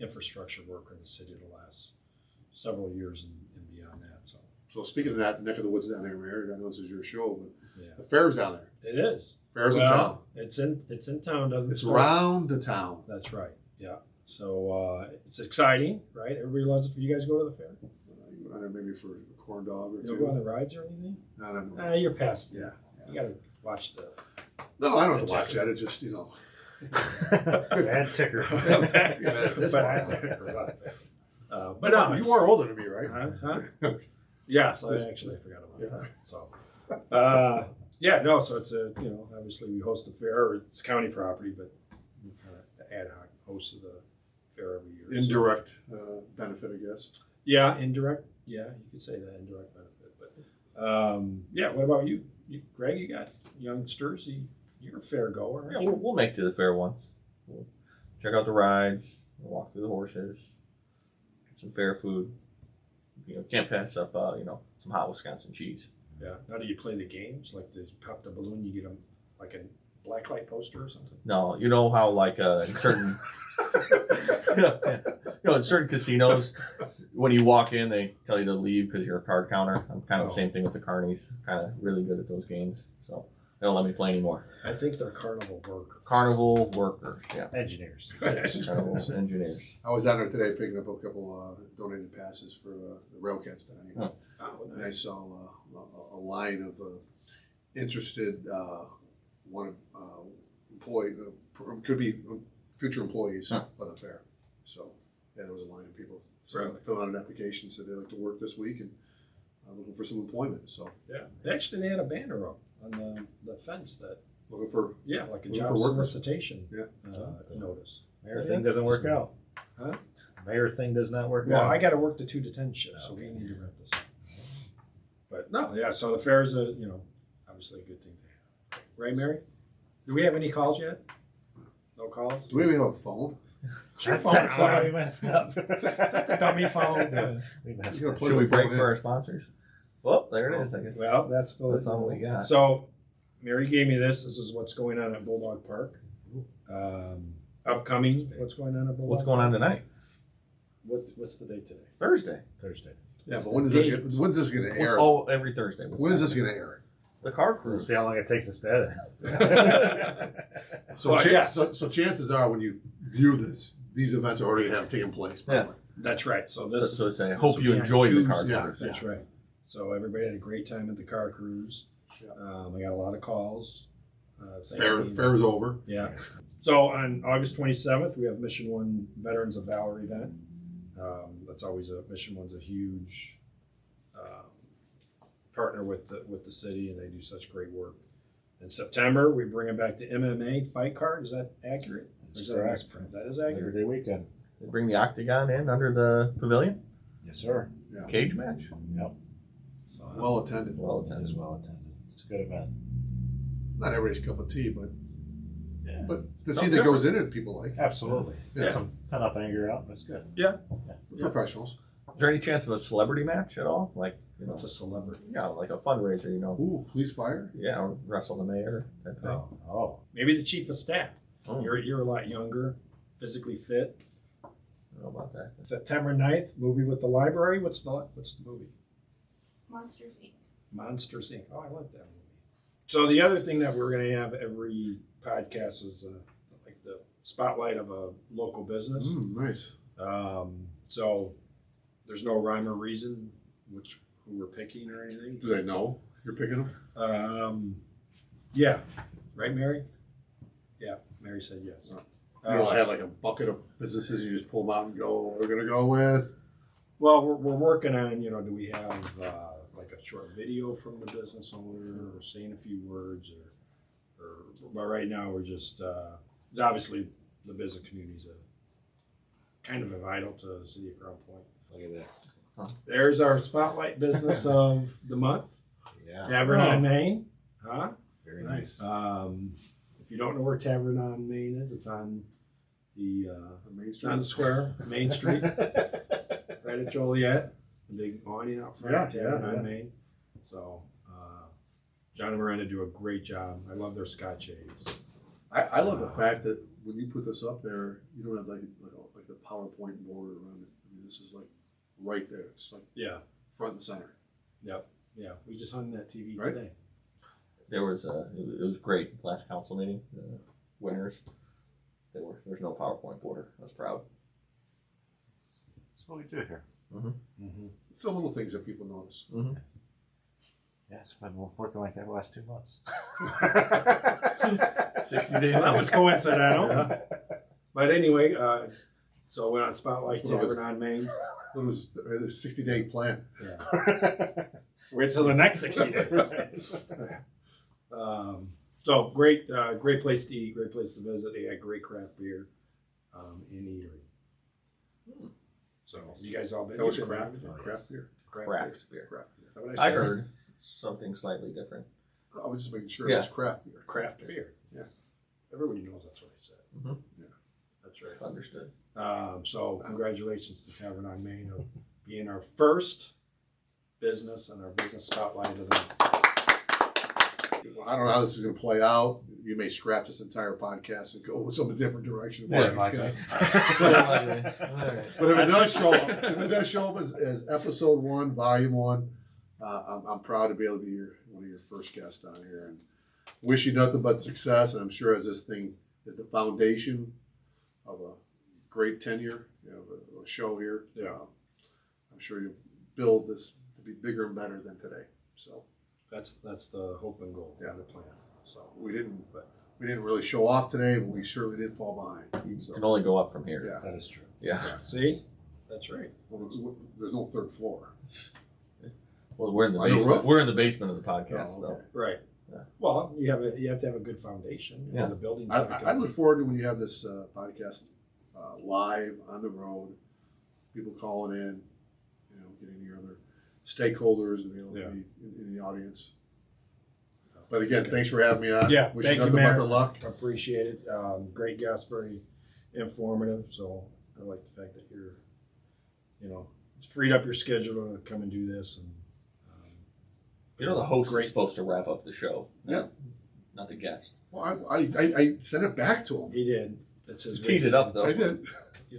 infrastructure work in the city the last several years and beyond that. So speaking of that neck of the woods down there, Mary, I know this is your show, but yeah, the fair's down there. it is. Fair's in town. It's in town. Doesn't It's start. around the town. That's right. Yeah. So it's exciting, right? Everybody loves it. For you guys go to the fair? You went on there maybe for a corn dog or You two. don't go on the rides or anything? I don't know. You're past. Yeah. You got to watch the. No, I don't have to watch that. It just, Bad ticker. This But no, you are older than me, right? Huh? Yes, I actually forgot about that. So, yeah, no. So it's obviously we host the fair. It's county property, but we kind of ad hoc host of the fair every year. Indirect benefit, I guess. Yeah, indirect. Yeah, you could say that indirect benefit. But yeah, what about you, Greg? You got youngsters. You're a fair goer. Aren't Yeah, you? we'll make it to the fair once. We'll check out the rides. We'll walk through the horses. Get some fair food. Can't pass up some hot Wisconsin cheese. Yeah. Now, do you play the games like this? Pop the balloon, you get them like a blacklight poster or something. No, you know how in certain in certain casinos, when you walk in, they tell you to leave because you're a card counter. I'm kind of the same thing with the carnies. Kind of really good at those games, so they don't let me play anymore. I think they're carnival workers. Carnival workers, yeah. Engineers. Carnival engineers. I was down there today picking up a couple donated passes for the Railcats tonight. Oh. And I saw a line of interested employee, could be future employees of the fair. So yeah, there was a line of people filling out an application, said they'd like to work this week and looking for some employment. So Yeah, they had a banner up on the fence that looking for like a Looking job for workers. solicitation Yeah. notice. Mayor thing doesn't work out. Huh? Mayor thing does not work Well, out. I got to work the 2 to 10 shift, so we need to wrap this up. But no, yeah. So the fair is obviously a good thing to have. Right, Mary? Do we have any calls yet? No calls. do we even have a phone? That's phone why on. we messed up. the dummy phone. We messed You up. gotta plug Should the we break phone for in. our sponsors? Well, there it is. I guess. Well, that's all we got. So, Mary gave me this. This is what's going on at Bulldog Park. Upcoming, what's going on at Bulldog? What's going on tonight? What's the date today? Thursday. Thursday. Yeah, but when's this going to air? Every Thursday. When is this going to air? The car We'll cruise. see how long it takes us to edit. So, Well, yes. so chances are when you view this, these events are already have taken place. Yeah. That's right. So That's this. what I say. I hope So you yeah, enjoyed the choose- car yeah. cruise. That's right. So everybody had a great time at the car cruise. Yeah. I got a lot of calls. thanking me. Fair's over. Yeah. So on August 27th, we have Mission One Veterans of Valor event. That's always Mission One's a huge partner with the city, and they do such great work. In September, we bring them back to MMA fight card. Is that accurate? Or is that a correct. misprint? That is Labor accurate. Day weekend. They bring the octagon in under the pavilion. Yes, sir. Cage match. So, Well attended. Well It is attended. well attended. It's a good event. It's not everybody's cup of tea, but Yeah. But the Something tea that goes in it, people like. Absolutely. Yeah. Get some pent up anger out. That's good. Yeah. We're professionals. Is there any chance of a celebrity match at all? Like, you know, What's a celebrity? yeah, like a fundraiser, you know? Ooh, police fire. Yeah, or wrestle the mayor. That thing. Oh. Oh. Maybe the chief of staff. Oh. You're a lot younger, physically fit. I don't know about that. September 9th, movie with the library. What's the movie? Monsters Inc. Monsters Inc. Oh, I like that movie. So the other thing that we're going to have every podcast is like the spotlight of a local business. Nice. So there's no rhyme or reason who we're picking or anything. Do they know you're picking them? Yeah. Right, Mary? Yeah, Mary said yes. You don't have like a bucket of businesses you just pull them out and go, we're going to go with. Well, we're working on, do we have like a short video from the business owner or saying a few words but right now we're just, it's obviously the business community is kind of vital to the city of Crown Point. Look at this. There's our spotlight business of the month, Yeah. Tavern on Main. Huh? Very nice. If you don't know where Tavern on Main is, it's on the Main it's on the square, Main Street, right at Joliet. The big awning out front, Yeah, Tavern yeah. on Main. So John and Miranda do a great job. I love their Scotch eggs. I love the fact that when you put this up there, you don't have like the PowerPoint board around it. I mean, this is like right there. It's like Yeah, front and center. yeah. We just hung that TV Right. today. There was it was great last council meeting. The winners, there's no PowerPoint board. I was proud. That's what we do here. Mm-hmm. It's the little things that people notice. Yeah, it's been working like that the last 2 months. 60 days That out. was coincidental. Yeah. But anyway, so we're on Spotlight That's what it was. Tavern on Main. It was a 60-day plan. Yeah. Wait till the next 60 days. So great place to eat, great place to visit. They got great craft beer and eatery. So you guys all been? That was you've been craft there? beer. Craft beer. Craft beer. Is that what I I said? heard something slightly different. I was just making sure Yeah. it was craft beer. Craft beer. Yes. Everybody knows that's what I said. Mhm. Yeah. That's right. Understood. So congratulations to Tavern on Main of being our first business and our business spotlight of the I don't know how this is going to play out. You may scrap this entire podcast and go with some different direction. Yeah, for Mike. us, guys. Alright. But if it does show up as episode 1, volume 1, I'm proud to be able to be one of your first guests on here, and wish you nothing but success. And I'm sure as this thing is the foundation of a great tenure, of a show here, I'm sure you build this to be bigger and better than today. So that's the hope and goal and the plan. So we didn't really show off today, but we certainly did fall behind. You So, can only go up from here. yeah. That is true. Yeah. see, that's right. Well, there's no third floor. Well, we're in the On the basement. roof? We're in the basement of the podcast, Oh, though. okay. Right. Yeah. Well, you have to have a good foundation. Yeah. The building's I not I gonna look forward to when you have this podcast live on the road, people calling in, getting your other stakeholders and be able to be in the audience. But again, thanks for having me on. Yeah, Wish thank you you, nothing but Mayor. the luck. appreciate it. Great guest, very informative. So I like the fact that you're, freed up your schedule to come and do this. And You know, the host Great. is supposed to wrap up the show. Yeah. Not the guest. Well, I sent it back to him. he did. That's his way Tease of it up, though. I did.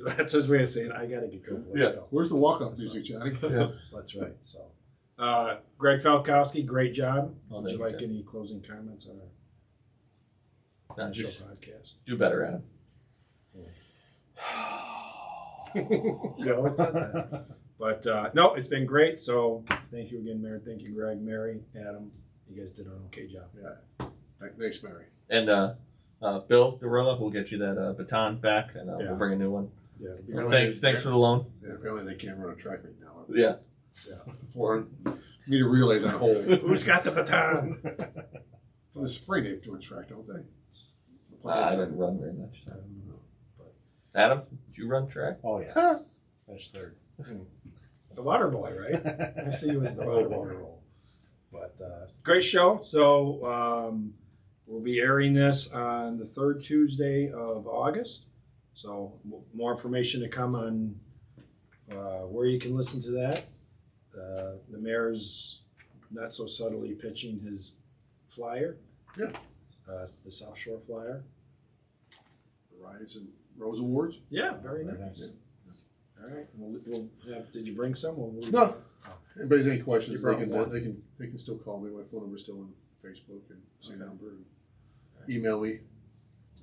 That's his way of saying, I got to get going. Let's go. Where's the walk-up music, Johnny? Yeah. That's right. So, Greg Falkowski, great job. Oh, Would you thank like you, any closing comments on No, our show just podcast? do better, Adam. No, it says that. But no, it's been great. So thank you again, Mary. Thank you, Greg, Mary, Adam. You guys did an okay job. Thanks, Mary. And Bill DeRilla, we'll get you that baton back, and Yeah. we'll bring a new one. Yeah. Well, thanks for the loan. Yeah, apparently they can't run a track meet now. Yeah. 400-meter relays on hold. Who's got the baton? In the spring they do a track, don't they? I didn't run very much. I So. don't know. Adam, did you run track? Oh, yeah. Finished third. The water boy, right? I see you as the water boy role. But great show. So We'll be airing this on the third Tuesday of August. So more information to come on where you can listen to that. The mayor's not so subtly pitching his flyer. Yeah. The South Shore flyer. The Rise and Rose Awards. Yeah, very Very nice. nice. All right. We'll have, did you bring some? No. Anybody's any questions, You they brought can, one. they can still call me. My phone number's still on Facebook and same number. And email me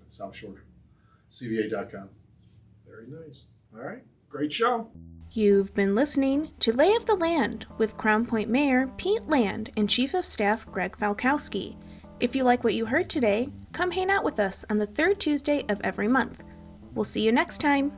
at southshore.cva.com. Very nice. All right. Great show. You've been listening to Lay of the Land with Crown Point Mayor Pete Land and Chief of Staff Greg Falkowski. If you like what you heard today, come hang out with us on the third Tuesday of every month. We'll see you next time.